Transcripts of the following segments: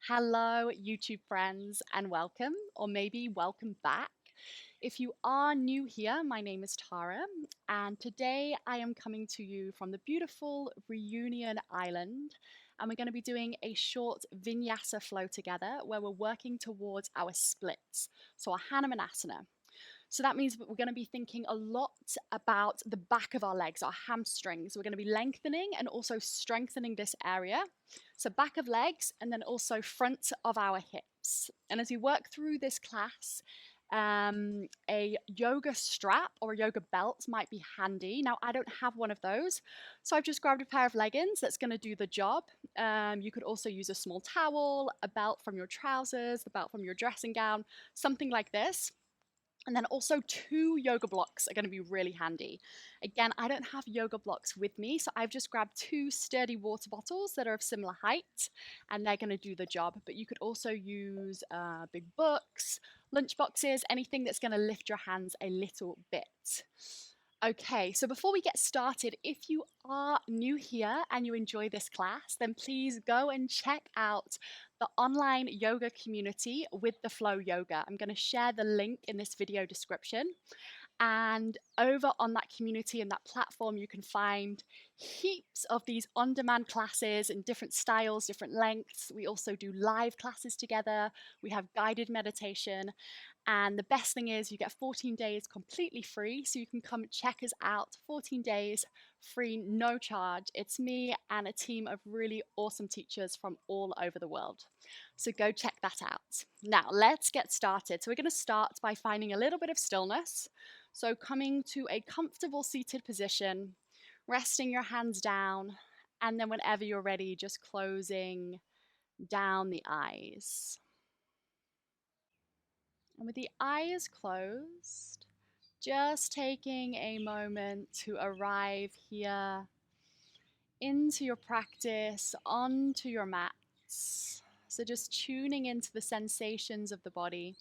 Hello, YouTube friends, and welcome, or maybe welcome back. If you are new here, my name is Tara, and today I am coming to you from the beautiful Reunion Island. And we're going to be doing a short Vinyasa flow together where we're working towards our splits, so our Hanumanasana. So that means we're going to be thinking a lot about the back of our legs, our hamstrings. We're going to be lengthening and also strengthening this area. So back of legs and then also front of our hips. And as we work through this class, a yoga strap or a yoga belt might be handy. Now, I don't have one of those, so I've just grabbed a pair of leggings that's going to do the job. You could also use a small towel, a belt from your trousers, the belt from your dressing gown, something like this. And then also 2 yoga blocks are going to be really handy. Again, I don't have yoga blocks with me, so I've just grabbed 2 sturdy water bottles that are of similar height, and they're going to do the job. But you could also use big books, lunch boxes, anything that's going to lift your hands a little bit. Okay, so before we get started, if you are new here and you enjoy this class, then please go and check out the online yoga community with the Flow Yoga. I'm going to share the link in this video description. And over on that community and that platform, you can find heaps of these on-demand classes in different styles, different lengths. We also do live classes together. We have guided meditation. And the best thing is you get 14 days completely free. So you can come check us out. 14 days free, no charge. It's me and a team of really awesome teachers from all over the world. So go check that out. Now let's get started. So we're going to start by finding a little bit of stillness. So coming to a comfortable seated position, resting your hands down, and then whenever you're ready, just closing down the eyes. And with the eyes closed, just taking a moment to arrive here into your practice, onto your mats. So just tuning into the sensations of the body.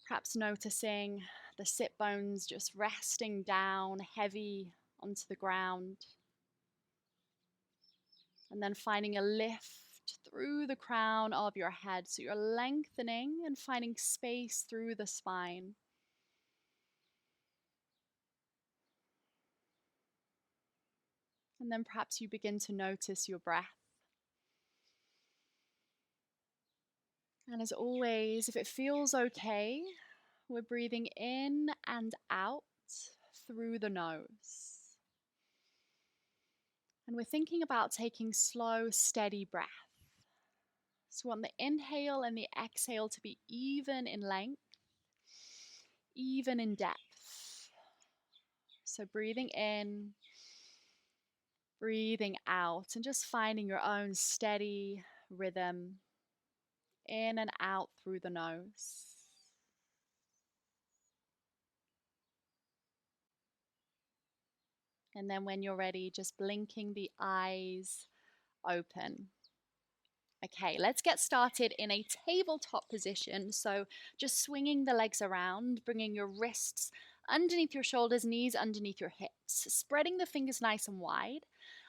Perhaps noticing the sit bones just resting down heavy onto the ground. And then finding a lift through the crown of your head. So you're lengthening and finding space through the spine. And then perhaps you begin to notice your breath. And as always, if it feels okay, we're breathing in and out through the nose. And we're thinking about taking slow, steady breath. So we want the inhale and the exhale to be even in length, even in depth. So breathing in, breathing out, and just finding your own steady rhythm in and out through the nose. And then when you're ready, just blinking the eyes open. Okay, let's get started in a tabletop position. So just swinging the legs around, bringing your wrists underneath your shoulders, knees underneath your hips, spreading the fingers nice and wide.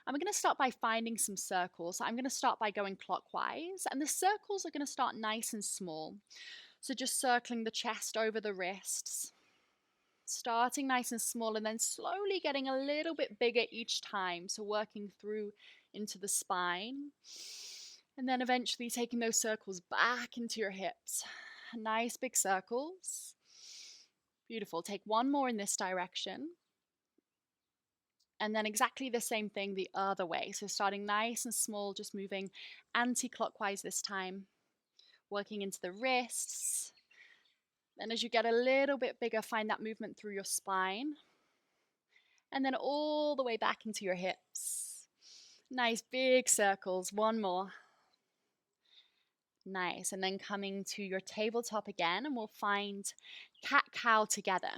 And we're going to start by finding some circles. So I'm going to start by going clockwise, and the circles are going to start nice and small. So just circling the chest over the wrists, starting nice and small, and then slowly getting a little bit bigger each time. So working through into the spine. And then eventually taking those circles back into your hips. Nice big circles. Beautiful. Take one more in this direction. And then exactly the same thing the other way. So starting nice and small, just moving anti-clockwise this time. Working into the wrists. Then as you get a little bit bigger, find that movement through your spine. And then all the way back into your hips. Nice big circles. One more. Nice. And then coming to your tabletop again, and we'll find cat-cow together.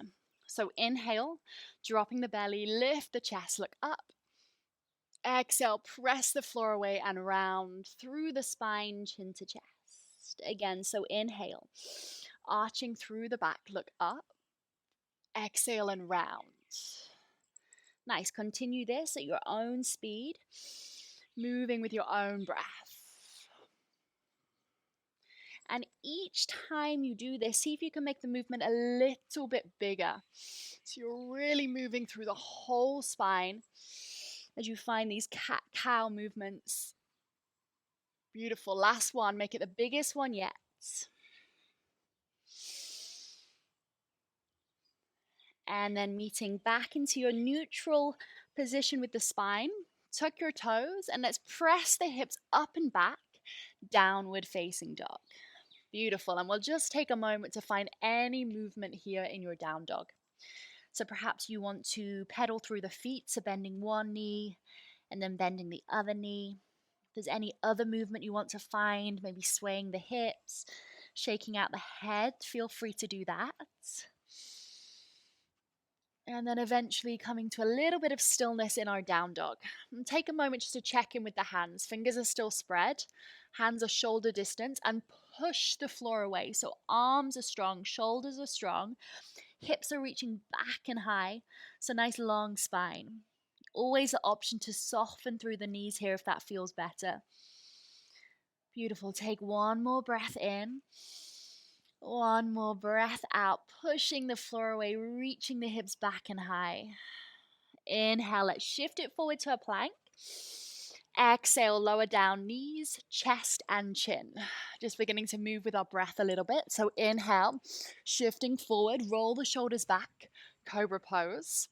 So inhale, dropping the belly, lift the chest, look up. Exhale, press the floor away and round through the spine, chin to chest. Again, so inhale, arching through the back, look up. Exhale and round. Nice. Continue this at your own speed, moving with your own breath. And each time you do this, see if you can make the movement a little bit bigger. So you're really moving through the whole spine as you find these cat-cow movements. Beautiful. Last one. Make it the biggest one yet. And then meeting back into your neutral position with the spine. Tuck your toes and let's press the hips up and back, downward facing dog. Beautiful. And we'll just take a moment to find any movement here in your down dog. So perhaps you want to pedal through the feet, so bending one knee and then bending the other knee. If there's any other movement you want to find, maybe swaying the hips, shaking out the head, feel free to do that. And then eventually coming to a little bit of stillness in our down dog. And take a moment just to check in with the hands. Fingers are still spread, hands are shoulder distance, and push the floor away. So arms are strong, shoulders are strong, hips are reaching back and high. So nice long spine. Always the option to soften through the knees here if that feels better. Beautiful. Take one more breath in. One more breath out, pushing the floor away, reaching the hips back and high. Inhale, let's shift it forward to a plank. Exhale, lower down knees, chest and chin. Just beginning to move with our breath a little bit. So inhale, shifting forward, roll the shoulders back, cobra pose.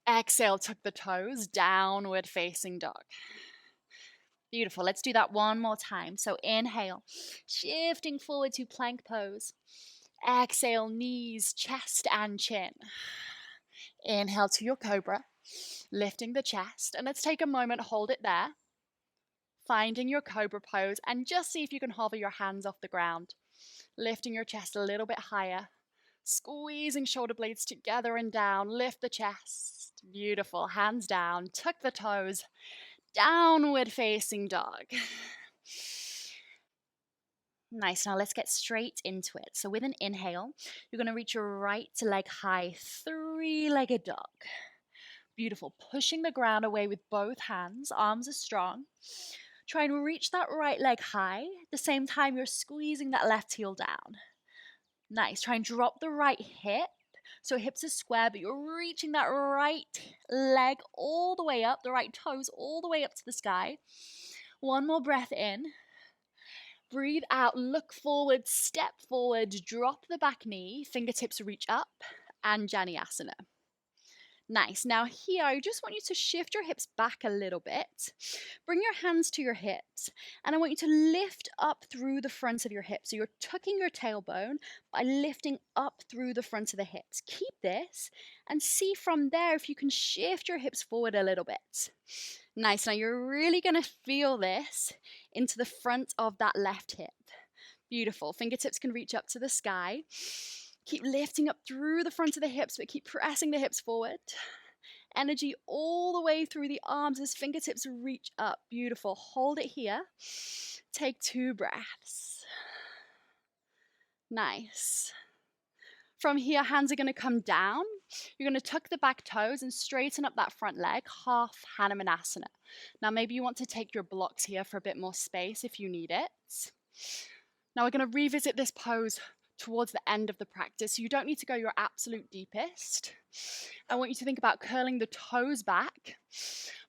Exhale, tuck the toes, downward facing dog. Beautiful. Let's do that one more time. So inhale, shifting forward to plank pose. Exhale, knees, chest and chin. Inhale to your cobra, lifting the chest. And let's take a moment, hold it there. Finding your cobra pose and just see if you can hover your hands off the ground. Lifting your chest a little bit higher. Squeezing shoulder blades together and down. Lift the chest. Beautiful. Hands down. Tuck the toes. Downward facing dog. Nice. Now let's get straight into it. So with an inhale, you're going to reach your right leg high, three-legged dog. Beautiful. Pushing the ground away with both hands. Arms are strong. Try and reach that right leg high. At the same time, you're squeezing that left heel down. Nice. Try and drop the right hip. So hips are square, but you're reaching that right leg all the way up, the right toes all the way up to the sky. One more breath in. Breathe out, look forward, step forward, drop the back knee, fingertips reach up, and Vinyasa. Nice. Now here, I just want you to shift your hips back a little bit. Bring your hands to your hips, and I want you to lift up through the front of your hips. So you're tucking your tailbone by lifting up through the front of the hips. Keep this, and see from there if you can shift your hips forward a little bit. Nice. Now you're really going to feel this into the front of that left hip. Beautiful. Fingertips can reach up to the sky. Keep lifting up through the front of the hips, but keep pressing the hips forward. Energy all the way through the arms as fingertips reach up. Beautiful. Hold it here. Take 2 breaths. Nice. From here, hands are going to come down. You're going to tuck the back toes and straighten up that front leg, half Hanumanasana. Now, maybe you want to take your blocks here for a bit more space if you need it. Now, we're going to revisit this pose towards the end of the practice. You don't need to go your absolute deepest. I want you to think about curling the toes back,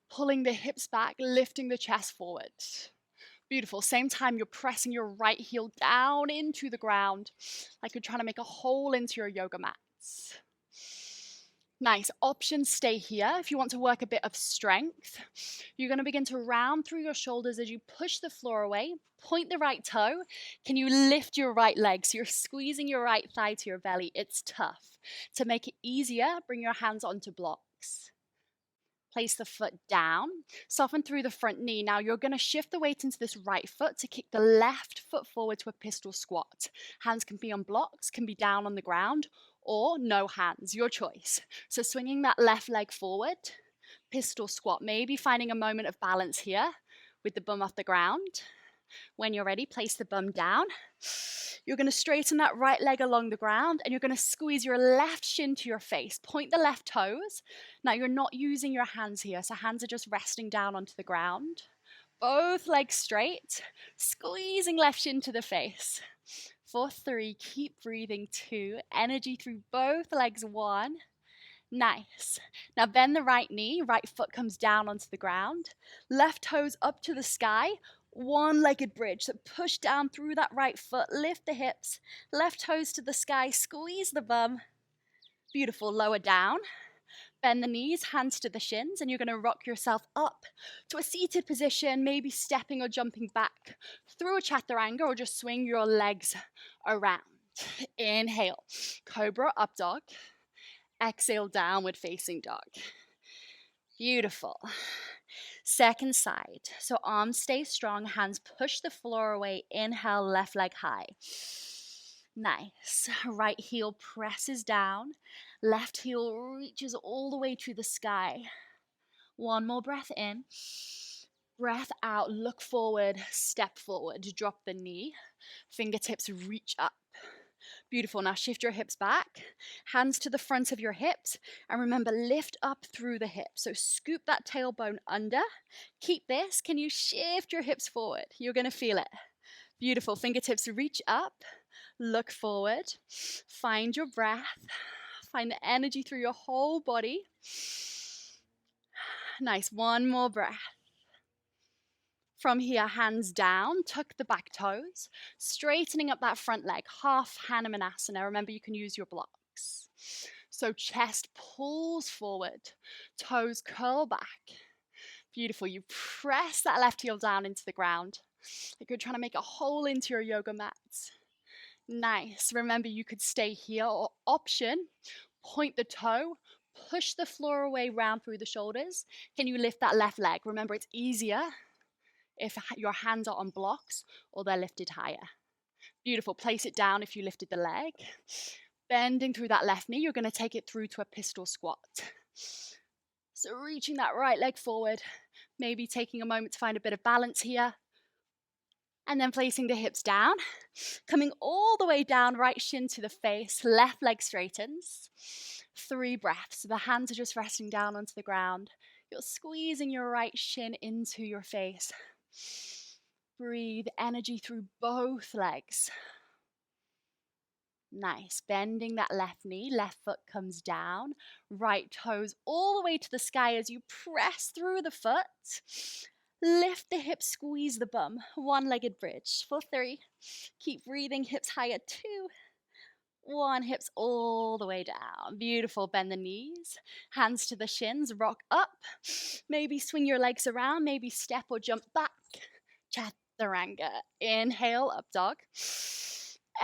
pulling the hips back, lifting the chest forward. Beautiful. Same time, you're pressing your right heel down into the ground, like you're trying to make a hole into your yoga mats. Nice. Options stay here. If you want to work a bit of strength, you're going to begin to round through your shoulders as you push the floor away. Point the right toe. Can you lift your right leg? So you're squeezing your right thigh to your belly. It's tough. To make it easier, bring your hands onto blocks. Place the foot down. Soften through the front knee. Now you're going to shift the weight into this right foot to kick the left foot forward to a pistol squat. Hands can be on blocks, can be down on the ground, or no hands, your choice. So swinging that left leg forward, pistol squat, maybe finding a moment of balance here with the bum off the ground. When you're ready, place the bum down. You're going to straighten that right leg along the ground and you're going to squeeze your left shin to your face. Point the left toes. Now you're not using your hands here, so hands are just resting down onto the ground. Both legs straight, squeezing left shin to the face. For 3, keep breathing. 2, energy through both legs. 1. Nice. Now bend the right knee, right foot comes down onto the ground, left toes up to the sky, one-legged bridge. So push down through that right foot, lift the hips, left toes to the sky, squeeze the bum. Beautiful, lower down. Bend the knees, hands to the shins, and you're gonna rock yourself up to a seated position, maybe stepping or jumping back through a chaturanga, or just swing your legs around. Inhale, cobra, up dog. Exhale, downward facing dog. Beautiful. Second side. So arms stay strong, hands push the floor away. Inhale, left leg high. Nice. Right heel presses down. Left heel reaches all the way to the sky. One more breath in. Breath out, look forward, step forward, drop the knee. Fingertips reach up. Beautiful. Now shift your hips back, hands to the front of your hips, and remember, lift up through the hips. So scoop that tailbone under. Keep this. Can you shift your hips forward? You're going to feel it. Beautiful. Fingertips reach up, look forward, find your breath, find the energy through your whole body. Nice. One more breath. From here, hands down, tuck the back toes, straightening up that front leg, half Hanumanasana. Remember, you can use your blocks. So chest pulls forward, toes curl back. Beautiful. You press that left heel down into the ground, like you're trying to make a hole into your yoga mat. Nice. Remember, you could stay here, or option, point the toe, push the floor away, round through the shoulders. Can you lift that left leg? Remember, it's easier if your hands are on blocks or they're lifted higher. Beautiful. Place it down if you lifted the leg. Bending through that left knee, you're going to take it through to a pistol squat. So reaching that right leg forward, maybe taking a moment to find a bit of balance here. And then placing the hips down, coming all the way down, right shin to the face, left leg straightens. 3 breaths. So the hands are just resting down onto the ground. You're squeezing your right shin into your face. Breathe energy through both legs. Nice. Bending that left knee, left foot comes down, right toes all the way to the sky as you press through the foot. Lift the hips, squeeze the bum. One-legged bridge. For 3. Keep breathing, hips higher. 2. 1, hips all the way down. Beautiful. Bend the knees, hands to the shins, rock up. Maybe swing your legs around, maybe step or jump back. Chaturanga. Inhale, up dog.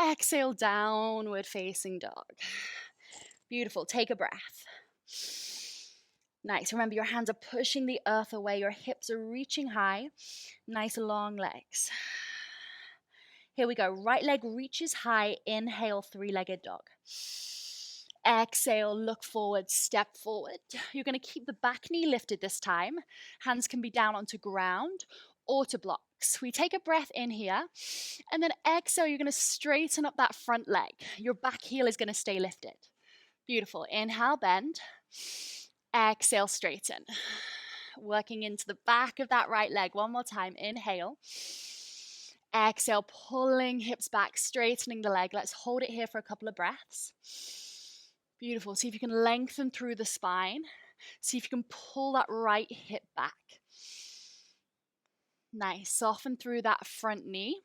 Exhale, downward facing dog. Beautiful. Take a breath. Nice. Remember, your hands are pushing the earth away. Your hips are reaching high. Nice long legs. Here we go. Right leg reaches high. Inhale, 3-legged dog. Exhale, look forward, step forward. You're going to keep the back knee lifted this time. Hands can be down onto ground or to blocks. We take a breath in here, and then exhale, you're going to straighten up that front leg. Your back heel is going to stay lifted. Beautiful. Inhale, bend. Exhale, straighten. Working into the back of that right leg. One more time. Inhale. Exhale, pulling hips back, straightening the leg. Let's hold it here for a couple of breaths. Beautiful. See if you can lengthen through the spine. See if you can pull that right hip back. Nice. Soften through that front knee.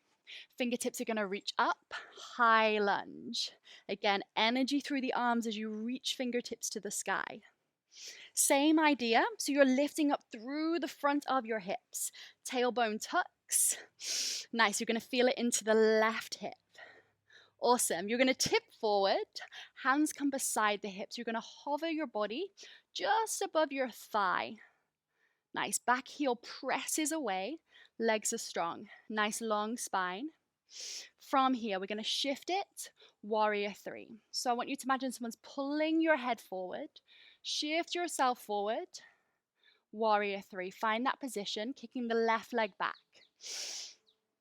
Fingertips are going to reach up. High lunge. Again, energy through the arms as you reach fingertips to the sky. Same idea. So you're lifting up through the front of your hips. Tailbone tucks. Nice. You're going to feel it into the left hip. Awesome. You're going to tip forward. Hands come beside the hips. You're going to hover your body just above your thigh. Nice. Back heel presses away. Legs are strong. Nice long spine. From here, we're going to shift it. Warrior 3. So I want you to imagine someone's pulling your head forward. Shift yourself forward. Warrior 3. Find that position, kicking the left leg back.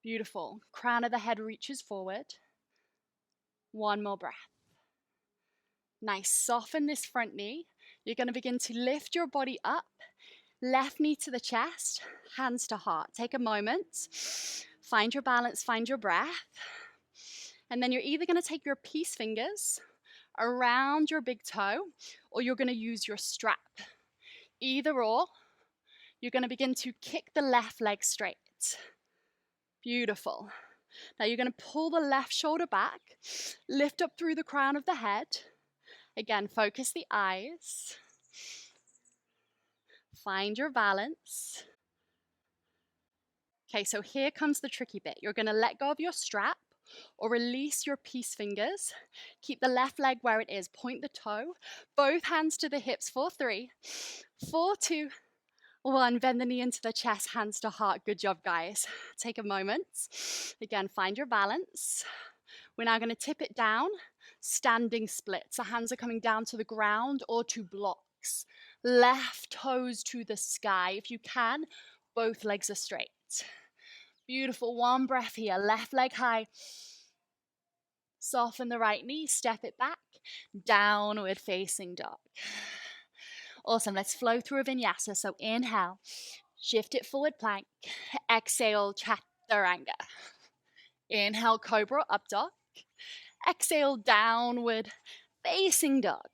Beautiful. Crown of the head reaches forward. One more breath. Nice. Soften this front knee. You're going to begin to lift your body up. Left knee to the chest, hands to heart. Take a moment. Find your balance, find your breath. And then you're either going to take your peace fingers around your big toe, or you're going to use your strap. Either or, you're going to begin to kick the left leg straight. Beautiful. Now you're going to pull the left shoulder back, lift up through the crown of the head. Again, focus the eyes. Find your balance. Okay, so here comes the tricky bit. You're going to let go of your strap or release your peace fingers. Keep the left leg where it is. Point the toe. Both hands to the hips for 3, 4, 2, 1. Bend the knee into the chest, hands to heart. Good job, guys. Take a moment. Again, find your balance. We're now going to tip it down. Standing splits. The hands are coming down to the ground or to blocks. Left toes to the sky. If you can, both legs are straight. Beautiful. One breath here. Left leg high. Soften the right knee. Step it back. Downward facing dog. Awesome. Let's flow through a vinyasa. So inhale. Shift it forward plank. Exhale. Chaturanga. Inhale. Cobra up dog. Exhale. Downward facing dog.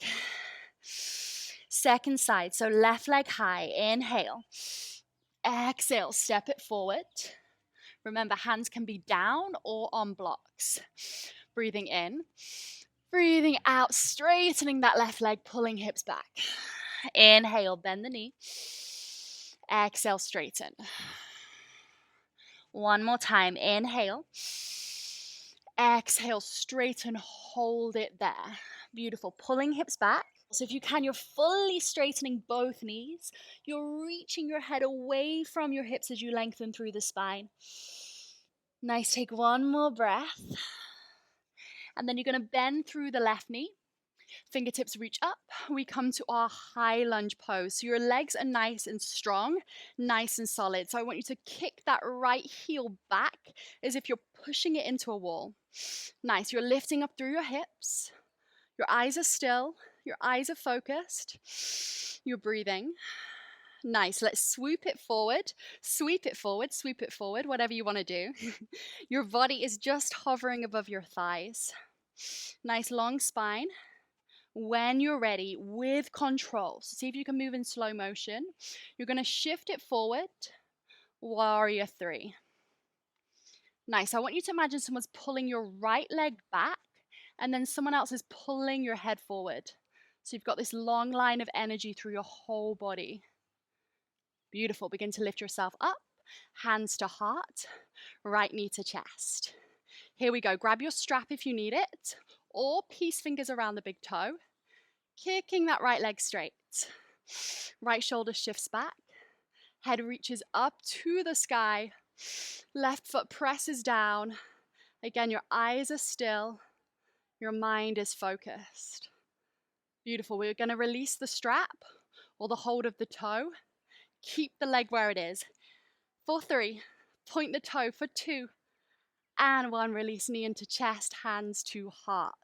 Second side. So left leg high. Inhale. Exhale. Step it forward. Remember, hands can be down or on blocks. Breathing in, breathing out, straightening that left leg, pulling hips back. Inhale, bend the knee. Exhale, straighten. One more time. Inhale. Exhale, straighten, hold it there. Beautiful. Pulling hips back. So if you can, you're fully straightening both knees. You're reaching your head away from your hips as you lengthen through the spine. Nice. Take one more breath. And then you're going to bend through the left knee. Fingertips reach up. We come to our high lunge pose. So your legs are nice and strong, nice and solid. So I want you to kick that right heel back as if you're pushing it into a wall. Nice. You're lifting up through your hips. Your eyes are still. Your eyes are focused. You're breathing. Nice. Let's swoop it forward, sweep it forward, sweep it forward, whatever you want to do. Your body is just hovering above your thighs. Nice long spine. When you're ready, with control, so see if you can move in slow motion. You're going to shift it forward. Warrior 3. Nice. I want you to imagine someone's pulling your right leg back and then someone else is pulling your head forward. So you've got this long line of energy through your whole body. Beautiful. Begin to lift yourself up. Hands to heart. Right knee to chest. Here we go. Grab your strap if you need it. Or peace fingers around the big toe. Kicking that right leg straight. Right shoulder shifts back. Head reaches up to the sky. Left foot presses down. Again, your eyes are still. Your mind is focused. Beautiful. We're going to release the strap or the hold of the toe. Keep the leg where it is. For 3. Point the toe for 2. And 1. Release knee into chest, hands to heart.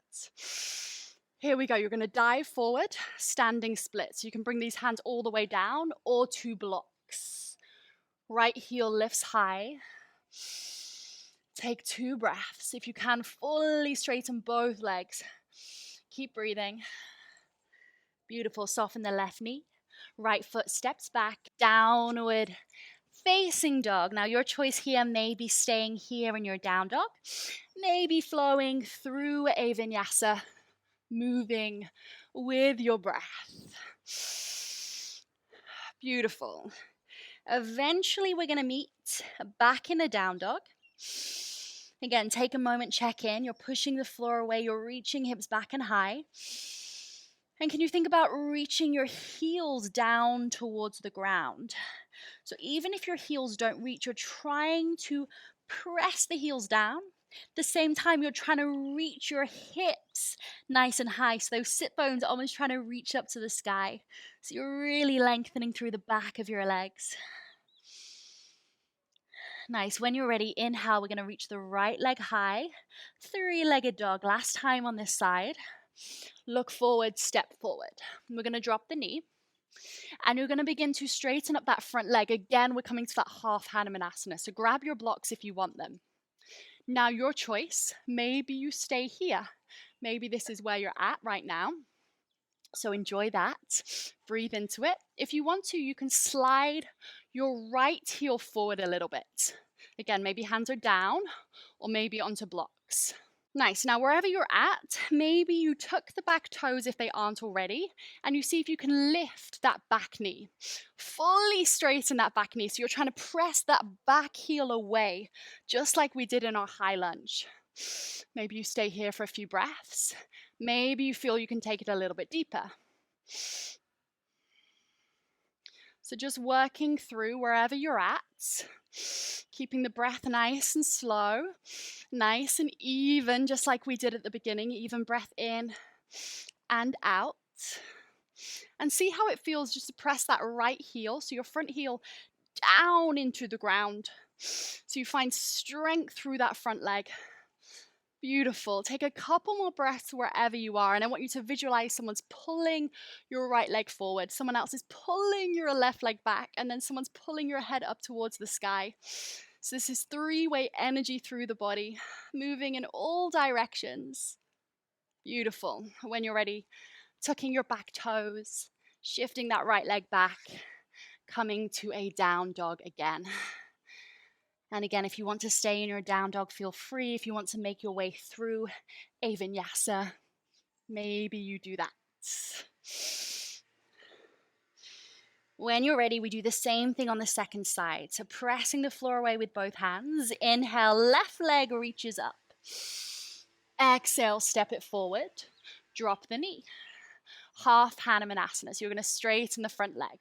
Here we go. You're going to dive forward, standing splits. You can bring these hands all the way down or to blocks. Right heel lifts high. Take 2 breaths. If you can, fully straighten both legs. Keep breathing. Beautiful. Soften the left knee. Right foot steps back. Downward facing dog. Now your choice here may be staying here in your down dog. Maybe flowing through a vinyasa. Moving with your breath. Beautiful. Eventually we're going to meet back in a down dog. Again, take a moment, check in. You're pushing the floor away. You're reaching hips back and high. And can you think about reaching your heels down towards the ground? So even if your heels don't reach, you're trying to press the heels down. At the same time, you're trying to reach your hips nice and high. So those sit bones are almost trying to reach up to the sky. So you're really lengthening through the back of your legs. Nice. When you're ready, inhale, we're going to reach the right leg high. 3-legged dog. Last time on this side. Look forward, step forward. We're going to drop the knee. And you're going to begin to straighten up that front leg. Again, we're coming to that half Hanumanasana. So grab your blocks if you want them. Now your choice, maybe you stay here. Maybe this is where you're at right now. So enjoy that. Breathe into it. If you want to, you can slide your right heel forward a little bit. Again, maybe hands are down or maybe onto blocks. Nice. Now, wherever you're at, maybe you tuck the back toes if they aren't already, and you see if you can lift that back knee. Fully straighten that back knee. So you're trying to press that back heel away, just like we did in our high lunge. Maybe you stay here for a few breaths. Maybe you feel you can take it a little bit deeper. So just working through wherever you're at, keeping the breath nice and slow, nice and even, just like we did at the beginning. Even breath in and out. And see how it feels just to press that right heel, so your front heel down into the ground. So you find strength through that front leg. Beautiful. Take a couple more breaths wherever you are. And I want you to visualize someone's pulling your right leg forward. Someone else is pulling your left leg back. And then someone's pulling your head up towards the sky. So this is three-way energy through the body, moving in all directions. Beautiful. When you're ready, tucking your back toes, shifting that right leg back, coming to a down dog again. And again, if you want to stay in your down dog, feel free. If you want to make your way through a vinyasa, maybe you do that. When you're ready, we do the same thing on the second side. So pressing the floor away with both hands. Inhale, left leg reaches up. Exhale, step it forward. Drop the knee. Half Hanumanasana. So you're going to straighten the front leg.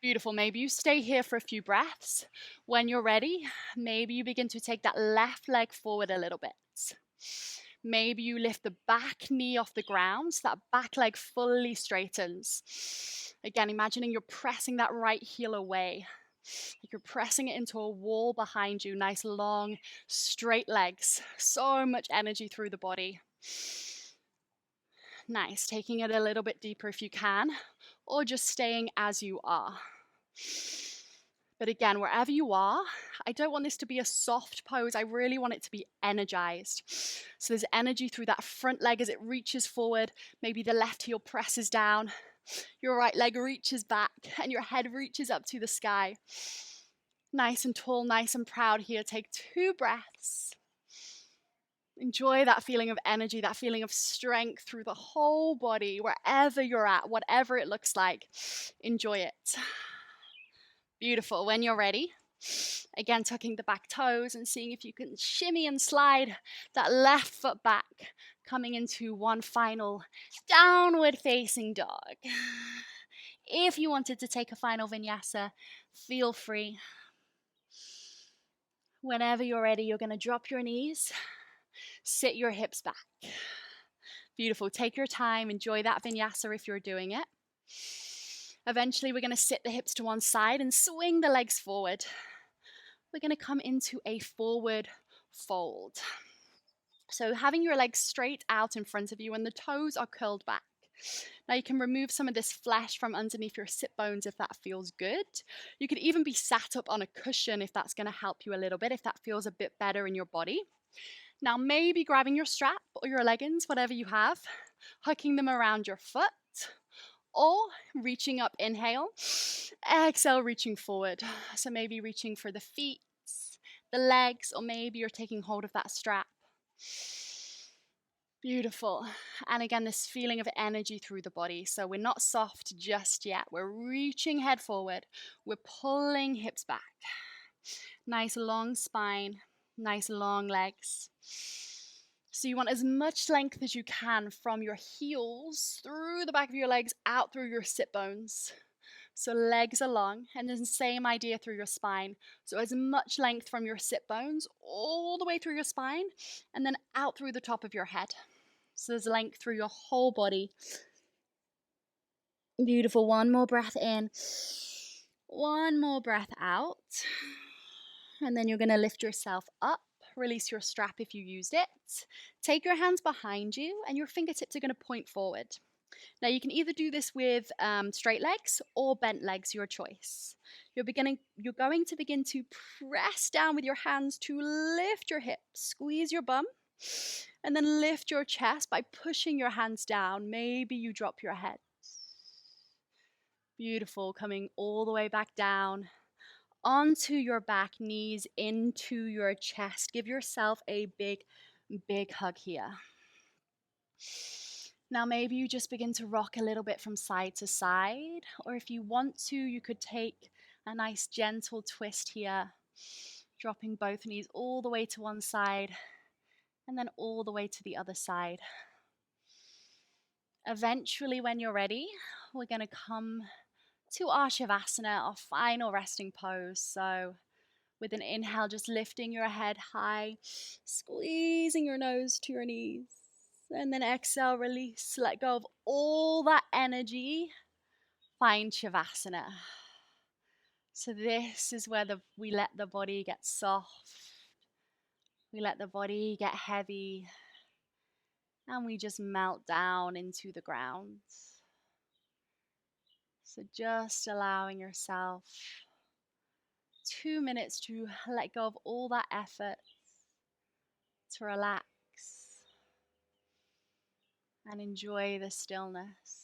Beautiful. Maybe you stay here for a few breaths. When you're ready, maybe you begin to take that left leg forward a little bit. Maybe you lift the back knee off the ground so that back leg fully straightens. Again, imagining you're pressing that right heel away. Like you're pressing it into a wall behind you. Nice, long, straight legs. So much energy through the body. Nice. Taking it a little bit deeper if you can, or just staying as you are. But again, wherever you are, I don't want this to be a soft pose. I really want it to be energized. So there's energy through that front leg as it reaches forward. Maybe the left heel presses down. Your right leg reaches back and your head reaches up to the sky. Nice and tall, nice and proud here. Take 2 breaths. Enjoy that feeling of energy, that feeling of strength through the whole body, wherever you're at, whatever it looks like. Enjoy it. Beautiful. When you're ready, again, tucking the back toes and seeing if you can shimmy and slide that left foot back, coming into one final downward facing dog. If you wanted to take a final vinyasa, feel free. Whenever you're ready, you're going to drop your knees, sit your hips back. Beautiful. Take your time. Enjoy that vinyasa if you're doing it. Eventually, we're going to sit the hips to one side and swing the legs forward. We're going to come into a forward fold. So having your legs straight out in front of you and the toes are curled back. Now you can remove some of this flesh from underneath your sit bones if that feels good. You could even be sat up on a cushion if that's going to help you a little bit, if that feels a bit better in your body. Now maybe grabbing your strap or your leggings, whatever you have, hooking them around your foot, or reaching up, inhale, exhale, reaching forward. So maybe reaching for the feet, the legs, or maybe you're taking hold of that strap. Beautiful. And again, this feeling of energy through the body. So we're not soft just yet. We're reaching head forward. We're pulling hips back. Nice long spine, nice long legs. So you want as much length as you can from your heels through the back of your legs, out through your sit bones. So legs are long, and then the same idea through your spine. So as much length from your sit bones all the way through your spine, and then out through the top of your head. So there's length through your whole body. Beautiful. One more breath in. One more breath out. And then you're going to lift yourself up. Release your strap if you used it. Take your hands behind you and your fingertips are going to point forward. Now you can either do this with straight legs or bent legs, your choice. You're going to begin to press down with your hands to lift your hips, squeeze your bum, and then lift your chest by pushing your hands down. Maybe you drop your head. Beautiful, coming all the way back down onto your back, knees into your chest. Give yourself a big, big hug here. Now maybe you just begin to rock a little bit from side to side, or if you want to, you could take a nice gentle twist here, dropping both knees all the way to one side and then all the way to the other side. Eventually, when you're ready, we're going to come to our Shavasana, our final resting pose. So with an inhale, just lifting your head high, squeezing your nose to your knees. And then exhale, release, let go of all that energy. Find Shavasana. So this is where we let the body get soft. We let the body get heavy. And we just melt down into the ground. So just allowing yourself 2 minutes to let go of all that effort, to relax and enjoy the stillness.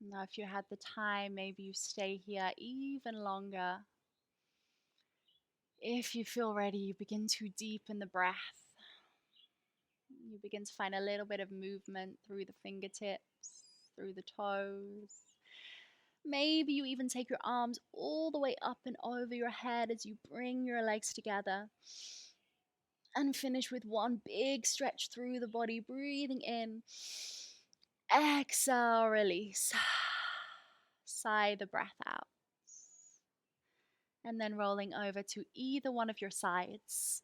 Now, if you had the time, maybe you stay here even longer. If you feel ready, you begin to deepen the breath. You begin to find a little bit of movement through the fingertips, through the toes. Maybe you even take your arms all the way up and over your head as you bring your legs together. And finish with one big stretch through the body, breathing in. Exhale, release. Sigh the breath out. And then rolling over to either one of your sides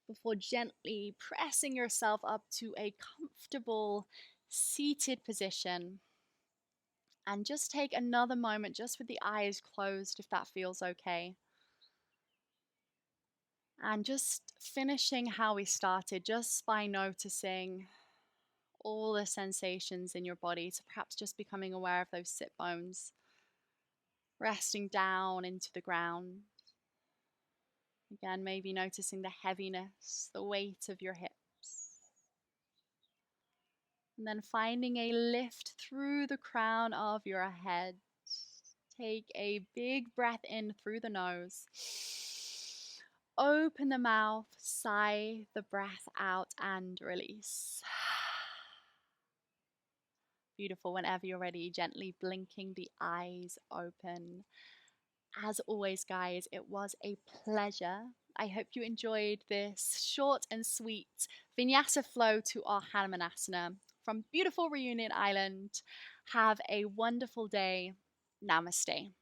before gently pressing yourself up to a comfortable seated position. And just take another moment just with the eyes closed if that feels okay. And just finishing how we started, just by noticing all the sensations in your body. So perhaps just becoming aware of those sit bones, resting down into the ground. Again, maybe noticing the heaviness, the weight of your hips. And then finding a lift through the crown of your head. Take a big breath in through the nose. Open the mouth, sigh the breath out and release. Beautiful. Whenever you're ready, gently blinking the eyes open. As always, guys, it was a pleasure. I hope you enjoyed this short and sweet Vinyasa flow to our Hanumanasana from beautiful Reunion Island. Have a wonderful day. Namaste.